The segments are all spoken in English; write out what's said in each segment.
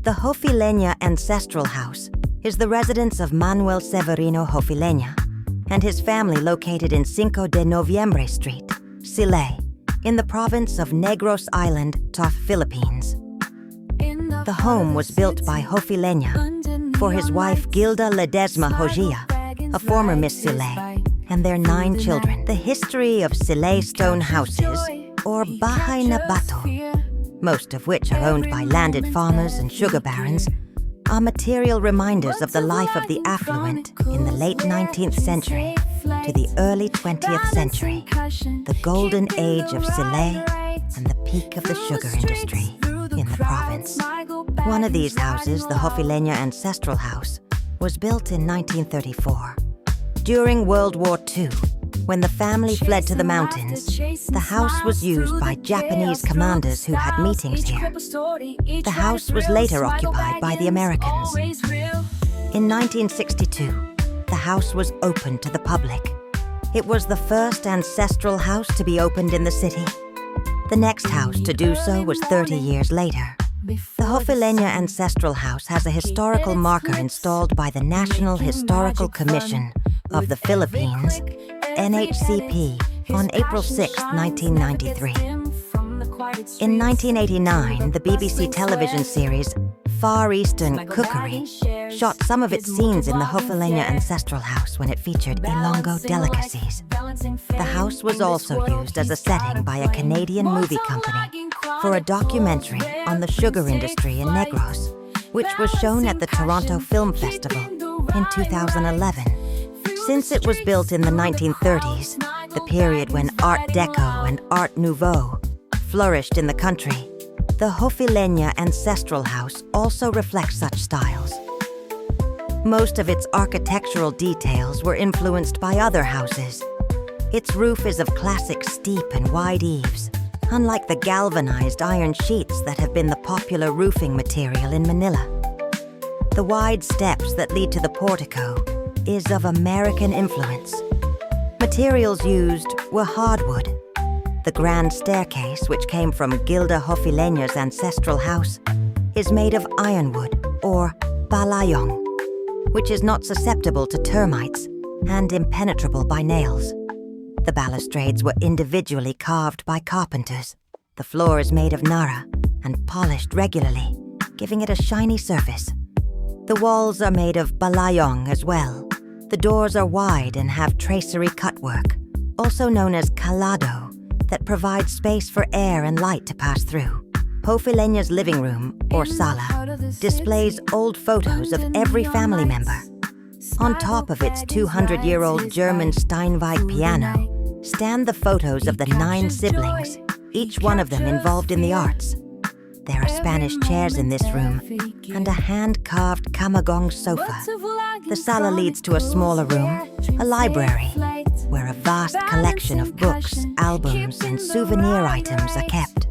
The Hofeliña Ancestral House is the residence of Manuel Severino Hofeliña and his family located in 5 de Noviembre Street, Silay, in the province of Negros Island, Philippines. The home was built by Hofeliña for his wife Gilda Ledesma Hojia, a former Miss Silay, and their 9 children. The history of Silay stone houses, or bahay na bato, most of which are owned by landed farmers and sugar barons, are material reminders of the life of the affluent in the late 19th century to the early 20th century, the golden age of Silay and the peak of the sugar industry in the province. One of these houses, the Hofeliña Ancestral House, was built in 1934. During World War II, when the family fled to the mountains, the house was used by Japanese commanders who had meetings here. The house was later occupied by the Americans. In 1962, the house was opened to the public. It was the first ancestral house to be opened in the city. The next house to do so was 30 years later. The Hofeliña Ancestral House has a historical marker installed by the National Historical Commission of the Philippines, NHCP, on April 6, 1993. In 1989, the BBC television series Far Eastern Cookery shot some of its scenes in the Hofeliña Ancestral House when it featured Ilonggo delicacies. The house was also used as a setting by a Canadian movie company for a documentary on the sugar industry in Negros, which was shown at the Toronto Film Festival in 2011. Since it was built in the 1930s, the period when Art Deco and Art Nouveau flourished in the country, the Hofeliña Ancestral House also reflects such styles. Most of its architectural details were influenced by other houses. Its roof is of classic steep and wide eaves, unlike the galvanized iron sheets that have been the popular roofing material in Manila. The wide steps that lead to the portico is of American influence. Materials used were hardwood. The grand staircase, which came from Gilda Hofeliña's ancestral house, is made of ironwood, or balayong, which is not susceptible to termites and impenetrable by nails. The balustrades were individually carved by carpenters. The floor is made of nara and polished regularly, giving it a shiny surface. The walls are made of balayong as well. The doors are wide and have tracery cutwork, also known as calado, that provides space for air and light to pass through. Hofeliña's living room, or sala, displays old photos of every family member. On top of its 200-year-old German Steinway piano stand the photos of the 9 siblings, each one of them involved in the arts. There are Spanish chairs in this room and a hand-carved camagong sofa. The sala leads to a smaller room, a library, where a vast collection of books, albums, and souvenir items are kept.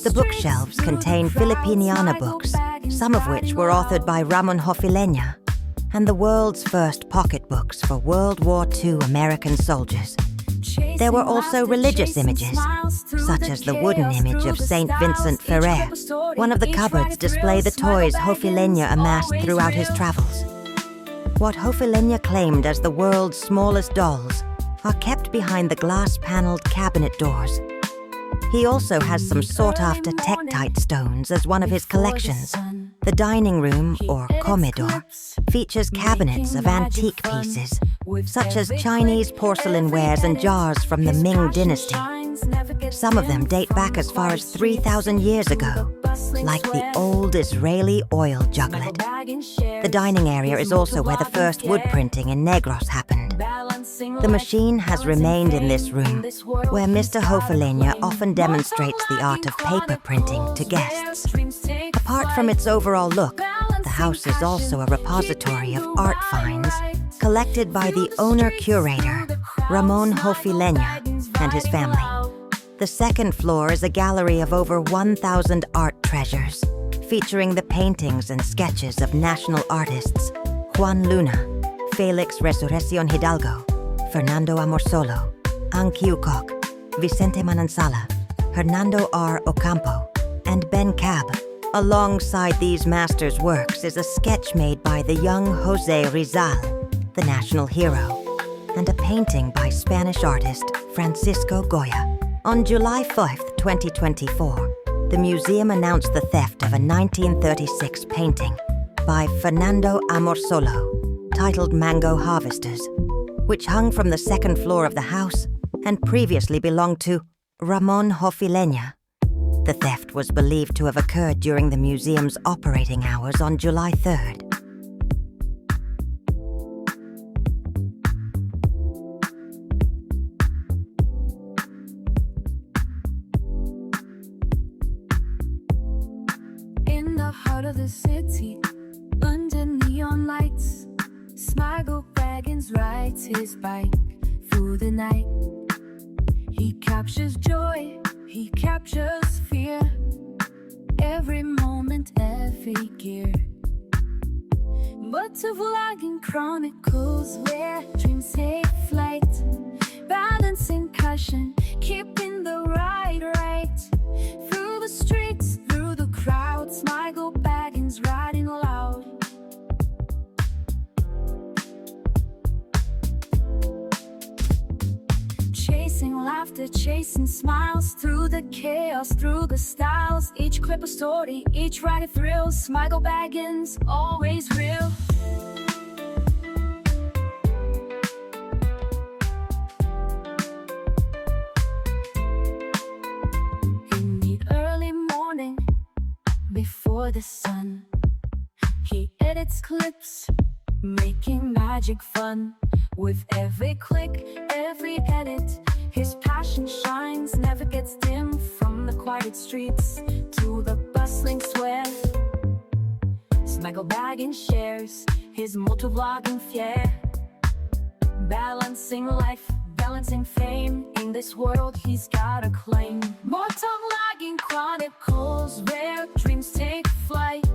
The bookshelves contain Filipiniana books, some of which were authored by Ramon Hofeliña, and the world's first pocketbooks for World War II American soldiers. There were also religious images, such as the wooden image of Saint Vincent Ferrer. One of the cupboards display the toys Hofeliña amassed throughout his travels. What Hofeliña claimed as the world's smallest dolls are kept behind the glass-paneled cabinet doors. He also has some sought-after tektite stones as one of his collections. The dining room, or comedor, features cabinets of antique pieces, such as Chinese porcelain wares and jars from the Ming dynasty. Some of them date back as far as 3,000 years ago, like the old Israeli oil juglet. The dining area is also where the first wood printing in Negros happened. The machine has remained in this room, where Mr. Hofeliña often demonstrates the art of paper printing to guests. Apart from its overall look, the house is also a repository of art finds collected by the owner-curator, Ramon Hofeliña, and his family. The second floor is a gallery of over 1,000 art treasures, featuring the paintings and sketches of national artists Juan Luna, Felix Resurrección Hidalgo, Fernando Amorsolo, Ang Kiukok, Vicente Manansala, Hernando R. Ocampo, and Ben Cab, Alongside these masters' works is a sketch made by the young José Rizal, the national hero, and a painting by Spanish artist Francisco Goya. On July 5, 2024, the museum announced the theft of a 1936 painting by Fernando Amorsolo, titled Mango Harvesters, which hung from the second floor of the house and previously belonged to Ramón Hofeliña. The theft was believed to have occurred during the museum's operating hours on July 3rd. In the heart of the city, under neon lights, Smigel Baggins rides his bike through the night. He captures joy, he captures fear, every moment, every gear. But to vlogging chronicles where dreams take flight, balancing caution, keeping the ride right. Through the streets, through the crowds, Smigel Baggins riding loud. Chasing laughter, chasing smiles, through the chaos, through the styles. Each clip a story, each ride a thrill. Smigel Baggins, always real. In the early morning, before the sun, he edits clips, making magic fun. With every click, every edit, his passion shines, never gets dim. From the quiet streets to the bustling square, Smigel Baggins shares his motovlogging flair. Balancing life, balancing fame, in this world he's got a claim. Motovlogging chronicles where dreams take flight,